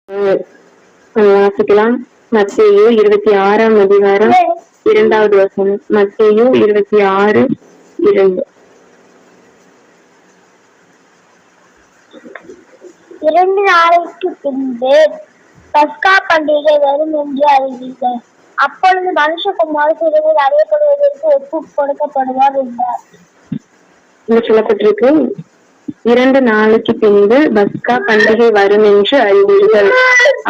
வாசிக்கலாம். மத்தேயு 26ஆம் அதிகாரம் 2வது வசனம். மத்தேயு 26:2. 2 நாளைக்கு பின்பு பஸ்கா பண்டிகை வரும் என்று அறிவீர்கள். அப்பொழுது மனுஷகுமாரன் சிலுவையில் அறையப்படுவதற்கு ஒப்புக் கொடுக்கப்படுவார் என்றார். சொல்லப்பட்டிருக்கு, 2 நாளைக்கு பின்பு பஸ்கா பண்டிகை வரும் என்று அறிவீர்கள்.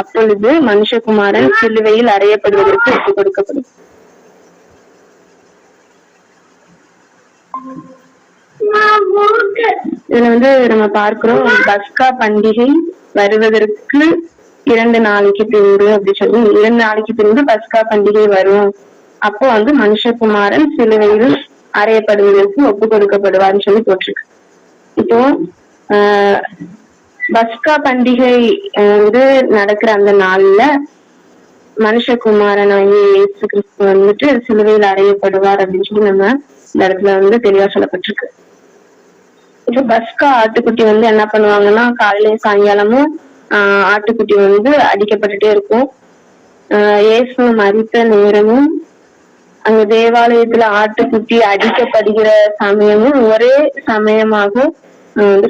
அப்பொழுது மனுஷகுமாரன் சிலுவையில் அறையப்படுவதற்கு ஒப்புக் கொடுக்கப்படும். இதுல நம்ம பார்க்கிறோம், பஸ்கா பண்டிகை வருவதற்கு 2 நாளைக்கு பின்பு அப்படி சொல்லி 2 நாளைக்கு பின்பு பஸ்கா பண்டிகை வரும். அப்போ மனுஷகுமாரன் சிலுவையில் அறையப்படுவதற்கு ஒப்பு கொடுக்கப்படுவார்னு சொல்லி போட்டிருக்கு. இப்போ பஸ்கா பண்டிகை நடக்கிற அந்த நாள்ல மனுஷகுமாரனாகிய இயேசு கிறிஸ்து சிலுவையில் அறையப்படுவார் அப்படின்னு சொல்லி நம்ம இந்த இடத்துல தெளிவா சொல்லப்பட்டிருக்கு. இப்போ பஸ்கா ஆட்டுக்குட்டி என்ன பண்ணுவாங்கன்னா, காலையிலயும் சாயங்காலமும் ஆட்டுக்குட்டி அடிக்கப்பட்டுட்டே இருக்கும். இயேசு மரித்த நேரமும் அங்க தேவாலயத்துல ஆட்டுக்குட்டி அடிக்கப்படுகிற சமயமும் ஒரே சமயமாக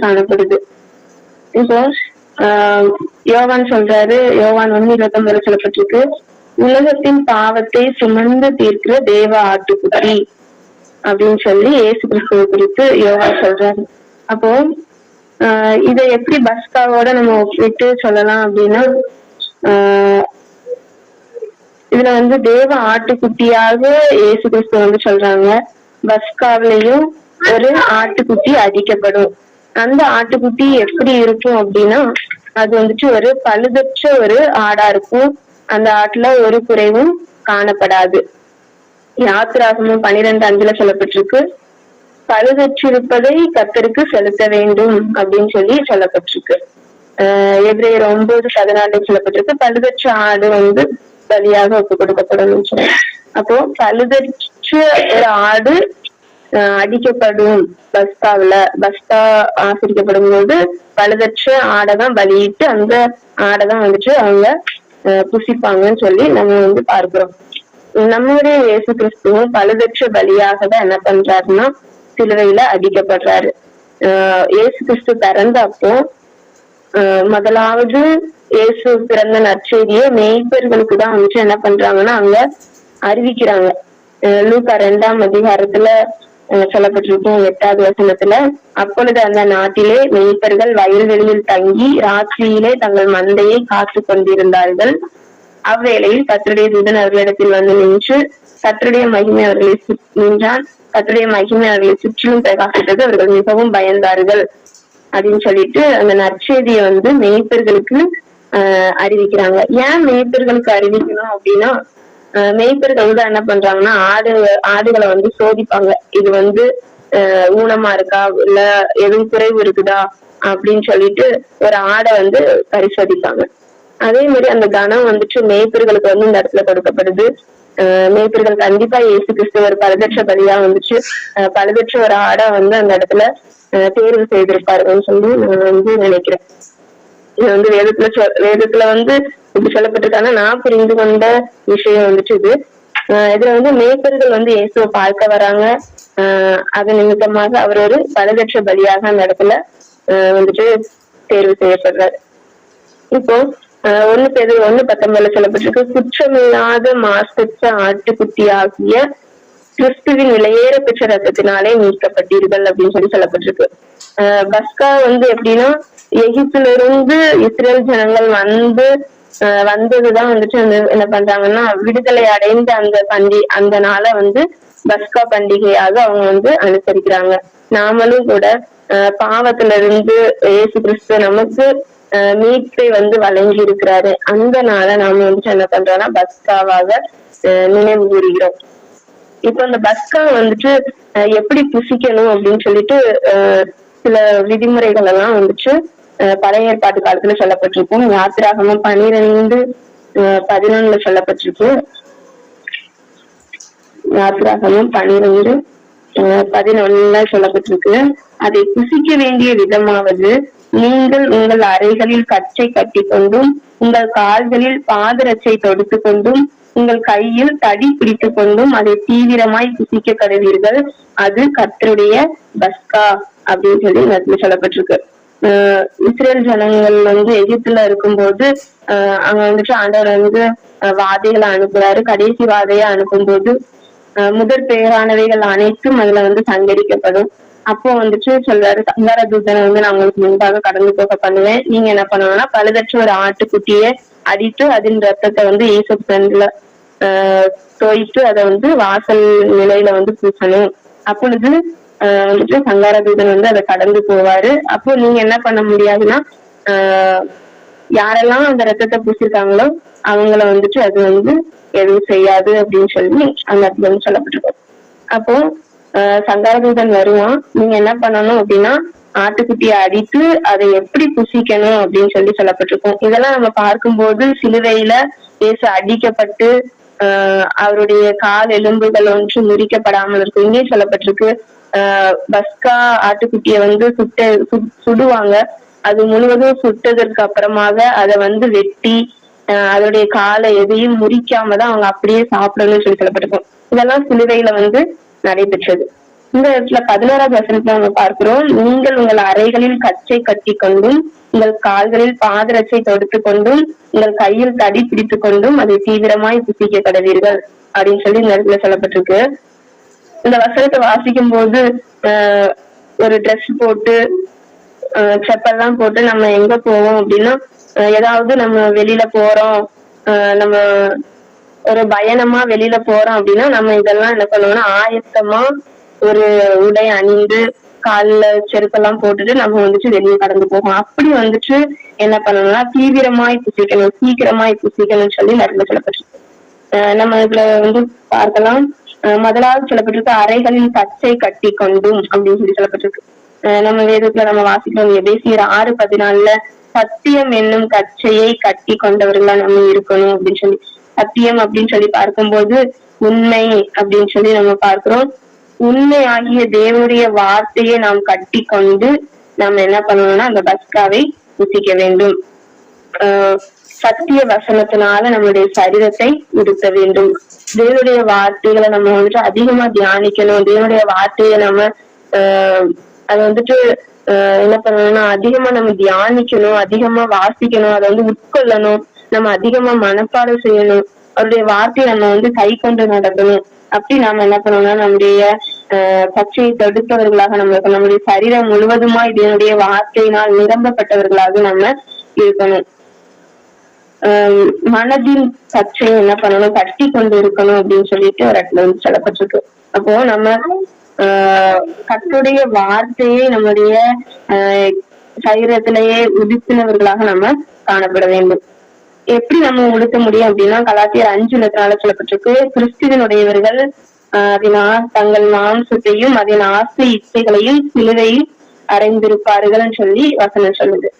காணப்படுது. இப்போ யோவான் சொல்றாரு, யோவான் 1:29 சொல்லப்பட்டிருக்கு, உலகத்தின் பாவத்தை சுமந்து தீர்க்கிற தேவ ஆட்டுக்குட்டி அப்படின்னு சொல்லி இயேசு கிறிஸ்துவை குறித்து யோவான் சொல்றாரு. அப்போ இதை எப்படி பஸ்காவோட நம்ம ஒப்பிட்டு சொல்லலாம் அப்படின்னா, இதுல தேவ ஆட்டுக்குட்டியாக இயேசு கிறிஸ்து சொல்றாங்க. பஸ்காவிலையும் ஒரு ஆட்டுக்குட்டி அடிக்கப்படும். அந்த ஆட்டுக்குட்டி எப்படி இருக்கும் அப்படின்னா, அது ஒரு பழுதற்ற ஒரு ஆடா இருக்கும். அந்த ஆட்டுல ஒரு குறைவும் காணப்படாது. யாத்திராகமம் 12:5 சொல்லப்பட்டிருக்கு, பழுதற்றிருப்பதை கர்த்தருக்கு செலுத்த வேண்டும் அப்படின்னு சொல்லி சொல்லப்பட்டிருக்கு. எபிரேயர் 9:14 சொல்லப்பட்டிருக்கு, பழுதற்ற ஆடு பலியாக ஒப்பு கொடுக்கப்படும் சொல்லி. அப்போ பழுதற்ற ஒரு ஆடு அடிக்கப்படும். பஸ்கா ஆசரிக்கப்படும் போது பழுதற்ற ஆடைதான் பலியிட்டு அந்த ஆடைதான் அவங்க புசிப்பாங்கன்னு சொல்லி நம்ம பார்க்கிறோம். நம்மளுடைய இயேசு கிறிஸ்துவும் பழுதற்ற பலியாக தான் என்ன பண்றாருன்னா சிலுவையில அடிக்கப்படுறாரு. இயேசு கிறிஸ்து பிறந்தப்போ முதலாவது இயேசு பிறந்த நற்செய்தியை மேய்ப்பர்களுக்கு தான் என்ன பண்றாங்கன்னா அங்க அறிவிக்கிறாங்க. லூக்கா 2ஆம் அதிகாரத்துல சொல்லப்பட்டிருக்கும் 8வது வசனத்துல, அப்பொழுது அந்த நாட்டிலே மேய்ப்பர்கள் வயல்வெளியில் தங்கி ராத்திரியிலே தங்கள் மந்தையை காத்து கொண்டிருந்தார்கள். அவ்வேளையில் கர்த்தருடைய தூதன் அவர்களிடத்தில் நின்று கர்த்தருடைய மகிமை அவர்களை நின்றான். கர்த்தருடைய மகிமை அவர்களை சுற்றிலும் பிரகாசித்தது. அவர்கள் மிகவும் பயந்தார்கள் அப்படின்னு சொல்லிட்டு அந்த நற்செய்தியை மேய்ப்பர்களுக்கு அறிவிக்கிறாங்க. ஏன் மேய்ப்பர்களுக்கு அறிவிக்கணும் அப்படின்னா, மேய்ப்பர்கள் என்ன பண்றாங்கன்னா ஆடுகளை சோதிப்பாங்க. இது ஊனமா இருக்கா, இல்ல எதுவும் குறைவு இருக்குதா அப்படின்னு சொல்லிட்டு ஒரு ஆடை பரிசோதிப்பாங்க. அதே மாதிரி அந்த கனம் மேய்ப்பர்களுக்கு இந்த இடத்துல கொடுக்கப்படுது. மேய்ப்பர்கள் கண்டிப்பா இயேசு கிறிஸ்து ஒரு பழுதற்ற பலியா பழுதற்ற ஒரு ஆடை அந்த இடத்துல தேர்வு செய்திருப்பாருன்னு சொல்லி நான் நினைக்கிறேன். இது வேதத்துல இப்படி சொல்லப்பட்டிருக்காங்க. நான் புரிந்து கொண்ட விஷயம் இது. இதுல மேய்ப்பர்கள் இயேசுவை பார்க்க வராங்க. அது நிமித்தமாக அவர் ஒரு பழுதற்ற பலியாக அந்த இடத்துல தேர்வு செய்யப்படுறாரு. இப்போ 1 பேதுரு 1:19 சொல்லப்பட்டிருக்கு, குற்றமில்லாத மாசற்ற ஆட்டுக்குட்டி ஆகிய கிறிஸ்துவின் விலையேற பெற்ற ரத்தத்தினாலே மீட்கப்பட்டீர்கள் அப்படின்னு சொல்லி சொல்லப்பட்டிருக்கு. பஸ்கா எப்படின்னா, எகிப்துல இருந்து இஸ்ரேல் ஜனங்கள் வந்ததுதான் என்ன பண்றாங்கன்னா விடுதலை அடைந்த அந்த நாளை பஸ்கா பண்டிகையாக அவங்க அனுசரிக்கிறாங்க. நாமளும் கூட பாவத்துல இருந்து இயேசு கிறிஸ்து நமக்கு மீட்பை வழங்கி இருக்கிறாரு. அந்த நாளை நாம என்ன பண்றோம்னா பஸ்காவாக நினைவு கூறுகிறோம். இப்ப அந்த பஸ்கா எப்படி புசிக்கணும் அப்படின்னு சொல்லிட்டு சில விதிமுறைகள் எல்லாம் பழைய ஏற்பாட்டு காலத்துல சொல்லப்பட்டிருக்கும். யாத்திராகமம் 12:11 சொல்லப்பட்டிருக்கு. யாத்திராகமம் 12:11 சொல்லப்பட்டிருக்கு, அதை புசிக்க வேண்டிய விதமாவது நீங்கள் உங்கள் அறைகளில் கச்சை கட்டி கொண்டும் உங்கள் கால்களில் பாதரட்சை தொடுத்து கொண்டும் உங்கள் கையில் தடி பிடித்து கொண்டும் அதை தீவிரமாய் புசிக்க கடவீர்கள். அது கர்த்தருடைய பஸ்கா அப்படின்னு சொல்லி சொல்லப்பட்டிருக்கு. இஸ்ரேல் ஜனங்கள் வந்து எகிப்துல இருக்கும்போது அங்க வந்துட்டு ஆண்டவர் வந்து வாதைகளை அனுப்புறாரு. கடைசி வாதையை அனுப்பும்போது முதற் பேரானவைகள் அனைத்தும் அதுல வந்து சங்கரிக்கப்படும். அப்போ வந்துட்டு சொல்றாரு, சங்கார தூதனை வந்து நான் உங்களுக்கு முன்பாக கடந்து போக பண்ணுவேன். நீங்க என்ன பண்ணணும்னா பழுதற்ற ஒரு ஆட்டுக்குட்டியை அடித்து அதன் ரத்தத்தை வந்து ஈசப் தண்டுல தோய்த்து அதை வந்து வாசல் நிலையில வந்து பூசணும். அப்பொழுது வந்துட்டு சங்கார தூதன் வந்து அதை கடந்து போவாரு. அப்போ நீங்க என்ன பண்ண முடியாதுன்னா யாரெல்லாம் அந்த ரத்தத்தை பூசிருக்காங்களோ அவங்கள வந்துட்டு அது வந்து எதுவும் செய்யாது அப்படின்னு சொல்லி அந்த இடத்துல வந்து சொல்லப்பட்டிருக்கோம். அப்போ சங்காரதூதன் வருவான். நீங்க என்ன பண்ணணும் அப்படின்னா ஆட்டுக்குட்டியை அடித்து அதை எப்படி புசிக்கணும் அப்படின்னு சொல்லப்பட்டிருக்கோம். இதெல்லாம் நம்ம பார்க்கும்போது சிலுவையில இயேசு அடிக்கப்பட்டு அவருடைய கால் எலும்புகள் ஒன்று முறிக்கப்படாமல் இருக்கும். இங்கே சொல்லப்பட்டிருக்கு பஸ்கா ஆட்டுக்குட்டியை வந்து சுடுவாங்க. அது முழுவதும் சுட்டதற்கு அப்புறமாக அதை வந்து வெட்டி அதோடைய காலை எதையும் முறிக்காம தான் அவங்க அப்படியே சாப்பிடணும்னு சொல்லப்பட்டிருக்கும். இதெல்லாம் சிலுவையில வந்து நடைபெற்றது. இந்த இடத்துல 11வது வசனத்துல நம்ம பார்க்கிறோம், நீங்கள் உங்கள் அறைகளில் கச்சை கட்டி கொண்டும் உங்கள் கால்களில் பாதரட்சை தொடுத்து கொண்டும் உங்கள் கையில் தடி பிடித்து கொண்டும் அதை தீவிரமாய் புசிக்க கடவீர்கள் அப்படின்னு சொல்லி இந்த இடத்துல சொல்லப்பட்டிருக்கு. இந்த வசனத்தை வாசிக்கும் போது ஒரு ட்ரெஸ் போட்டு செப்பல்லாம் போட்டு நம்ம எங்க போவோம் அப்படின்னா ஏதாவது நம்ம வெளியில போறோம், நம்ம ஒரு பயணமா வெளியில போறோம் அப்படின்னா நம்ம இதெல்லாம் என்ன பண்ணுவோம்னா ஆயத்தமா ஒரு உடை அணிந்து காலில் செருப்பெல்லாம் போட்டுட்டு நம்ம வந்துட்டு வெளியே கடந்து போவோம். அப்படி வந்துட்டு என்ன பண்ணணும்னா தீவிரமாய் புசிக்கணும், சீக்கிரமாய் புசிக்கணும்னு சொல்லி நிறைய சொல்லப்பட்டிருக்கு. நம்ம இதுல வந்து பார்க்கலாம். முதலாவது சொல்லப்பட்டிருக்கு அறைகளில் கச்சை கட்டி கொண்டும் அப்படின்னு சொல்லப்பட்டிருக்கு. நம்ம வேதத்துல நம்ம வாசிக்கிறோம் எபேசியர் 6:14 சத்தியம் என்னும் கச்சையை கட்டி கொண்டவர்களா நம்ம இருக்கணும் அப்படின்னு சொல்லி. சத்தியம் அப்படின்னு சொல்லி பார்க்கும்போது உண்மை அப்படின்னு சொல்லி நம்ம பார்க்கிறோம். உண்மை ஆகிய தேவனுடைய வார்த்தையை நாம் கட்டி கொண்டு நம்ம என்ன பண்ணணும்னா அந்த பஸ்காவை புசிக்க வேண்டும். சத்திய வசனத்தினால நம்மளுடைய சரீரத்தை உடுத்த வேண்டும். தேவனுடைய வார்த்தைகளை நம்ம வந்துட்டு அதிகமா தியானிக்கணும். தேவனுடைய வார்த்தையை நம்ம அதை வந்துட்டு என்ன பண்ணணும்னா அதிகமா நம்ம தியானிக்கணும், அதிகமா வாசிக்கணும், அதை வந்து உட்கொள்ளணும், நம்ம அதிகமா மனப்பாடம் செய்யணும். அவருடைய வார்த்தையை நம்ம வந்து கை கொண்டு நடக்கணும். அப்படி நாம என்ன பண்ணணும்னா நம்முடைய கட்சியை தடுத்தவர்களாக நம்முடைய சரீரம் முழுவதுமா இதனுடைய வார்த்தையினால் நிரம்பப்பட்டவர்களாக நம்ம இருக்கணும். மனதின் கட்சியை என்ன பண்ணணும் கட்டி கொண்டு இருக்கணும் அப்படின்னு சொல்லிட்டு ஒரு இடத்துல வந்து சொல்லப்பட்டிருக்கு. அப்போ நம்ம கர்த்தருடைய வார்த்தையை நம்முடைய சரீரத்திலேயே உடுத்தினவர்களாக நம்ம காணப்பட வேண்டும். எப்படி நம்ம உடுத்த முடியும் அப்படின்னா கலாத்தியர் 5:4 சொல்லப்பட்டிருக்கு, கிறிஸ்துவனுடையவர்கள் தங்கள் மாம்சத்தையும் அதன் ஆசை இச்சைகளையும் சிலுவையில் அறைந்திருப்பார்கள் சொல்லி வசனம் சொல்லுது.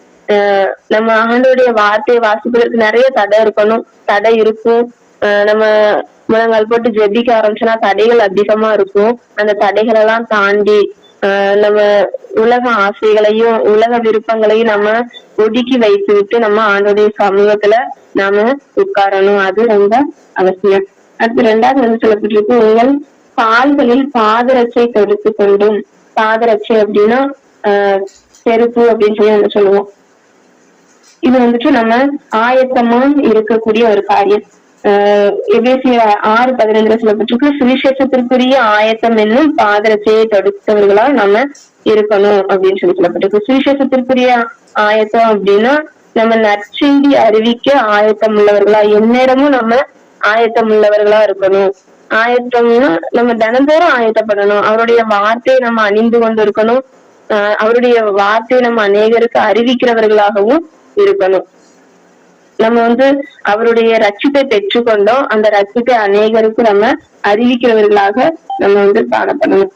நம்ம ஆண்டோடைய வார்த்தையை வாசிப்பதற்கு நிறைய தடை இருக்கும். நம்ம முழங்கால் போட்டு ஜெபிக்க ஆரம்பிச்சோன்னா தடைகள் அதிகமா இருக்கும். அந்த தடைகள் எல்லாம் தாண்டி நம்ம உலக ஆசைகளையும் உலக விருப்பங்களையும் நம்ம ஒதுக்கி வைத்து விட்டு நம்ம ஆண்டோடைய சமூகத்துல நாம உட்காரணும். அது ரொம்ப அவசியம். அடுத்து 2வது வந்து சொல்லப்பட்டிருக்கு, உங்கள் கால்களில் பாதரட்சை தொடுத்து கொண்டும். பாதரட்சை அப்படின்னா செருப்பு அப்படின்னு சொல்லி நம்ம சொல்லுவோம். இது வந்துட்டு நம்ம ஆயத்தமா இருக்கக்கூடிய ஒரு காரியம். எபேசியர் 6:15 சொல்லப்பட்டிருக்கு, சுவிசேஷத்திற்குரிய ஆயத்தம் என்னும் பாதரட்சையை தொடுத்தவர்களா நம்ம இருக்கணும் அப்படின்னு சொல்லப்பட்டிருக்கு. சுவிசேஷத்திற்குரிய ஆயத்தம் அப்படின்னா நம்ம நற்செய்தி அறிவிக்க ஆயத்தம் உள்ளவர்களா, எந்நேரமும் நம்ம ஆயத்தம் உள்ளவர்களா இருக்கணும். ஆயத்தம்னா நம்ம தினந்தோறும் ஆயத்தப்படணும். அவருடைய வார்த்தையை நம்ம அணிந்து கொண்டு இருக்கணும். அவருடைய வார்த்தையை நம்ம அநேகருக்கு அறிவிக்கிறவர்களாகவும் இருக்கணும். நம்ம வந்து அவருடைய ரட்சிப்பை பெற்றுக்கொண்டோம். அந்த ரட்சிப்பை அநேகருக்கு நம்ம அறிவிக்கிறவர்களாக நம்ம வந்து காணப்படணும்.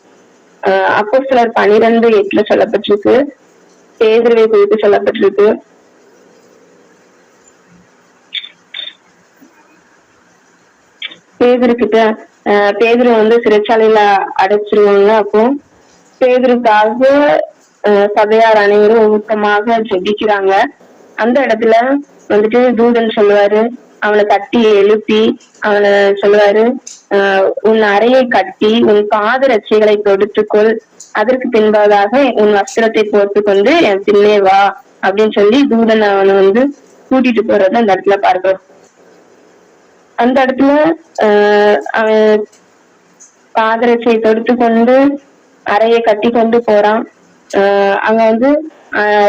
அப்போஸ்தலர் 12:8 சொல்லப்பட்டிருக்கு, பேதுருவை குறித்து சொல்லப்பட்டிருக்கு. பேதுரு வந்து சிறைச்சாலையில அடைச்சிருவாங்க. அப்போ பேதுருக்காக சபையார் அனைவரும் ஊக்கமாக ஜெபிக்கிறாங்க. அந்த இடத்துல வந்துட்டு தூதன் சொல்லுவாரு, அவனை தட்டி எழுப்பி அவனை சொல்லுவாரு, உன் அறையை கட்டி உன் பாத ரட்சைகளை தொடுத்துக்கொள், அதற்கு பின்பதாக உன் வஸ்திரத்தை போர்த்து கொண்டு என் பின்னே வா அப்படின்னு சொல்லி தூதன் அவனை வந்து கூட்டிட்டு போறத அந்த இடத்துல பார்க்கிறோம். அந்த இடத்துல அவன் பாதரட்சை தொடுத்து கொண்டு அறையை கட்டி கொண்டு போறான். அங்க வந்து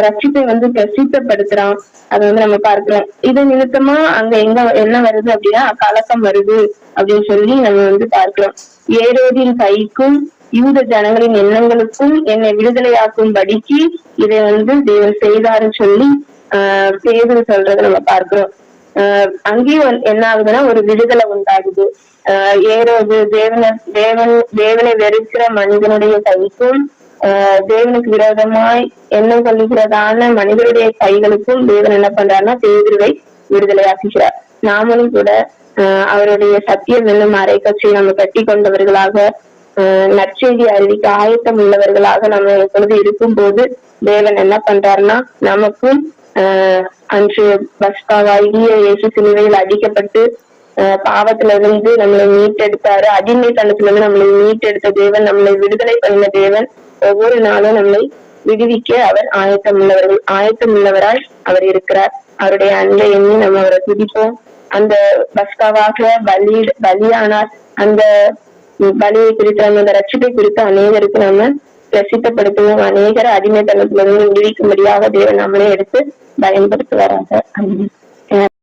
ரட்சிப்பை வந்து பிரசித்தப்படுத்துறான். அதை வந்து நம்ம பார்க்கிறோம். இது நிமித்தமா அங்க என்ன வருது அப்படின்னா கலக்கம் வருது அப்படின்னு சொல்லி நம்ம வந்து பார்க்கிறோம். ஏரோதின் கைக்கும் யூத ஜனங்களின் எண்ணங்களுக்கும் என்னை விடுதலையாக்கும் படிக்கு இதை வந்து தேவன் செய்தாருன்னு சொல்லி பேதுரு சொல்றதை நம்ம பார்க்கிறோம். அங்கேயும் என்ன ஆகுதுன்னா ஒரு விடுதலை உண்டாகுது. ஏரோது தேவனை வெறுக்கிற மனிதனுடைய கைக்கும் தேவனுக்கு விரோதமாய் எண்ணம் கொள்ளுகிறதான மனிதனுடைய கைகளுக்கும் தேவன் என்ன பண்றாருன்னா பேதுருவை விடுதலையாக்குகிறார். நாமளும் கூட அவருடைய சத்தியம் என்னும் அரைக்கட்சியை நம்ம கட்டி கொண்டவர்களாக நற்செய்தி அறிவிக்க ஆயத்தம் உள்ளவர்களாக நம்ம எப்பொழுது இருக்கும் போது தேவன் என்ன பண்றாருன்னா நமக்கும் அன்று பஸ்காவாகிய இயேசு சிலுவையில் அடிக்கப்பட்டு பாவத்துல இருந்து நம்மளை மீட்டெடுத்தாரு. அடிமைத்தனத்துல இருந்து நம்மளை மீட்டெடுத்த தேவன், நம்மளை விடுதலை பண்ணின தேவன் ஒவ்வொரு நாளும் நம்மை விடுவிக்க அவர் ஆயத்தம் உள்ளவராய் அவர் இருக்கிறார். அவருடைய அன்பை எண்ணி நம்ம அவரை துதிப்போம். அந்த பஸ்காவாக பலியானார். அந்த பலியை குறித்து அந்த ரட்சிப்பை குறித்து அநேகருக்கு நம்ம பிரசித்தப்படுத்துவோம். அநேகர் அடிமைத்தனத்திலிருந்து விடுவிக்கும்படியாக தேவன் நம்மளே எடுத்து பயன்படுத்துவாராக.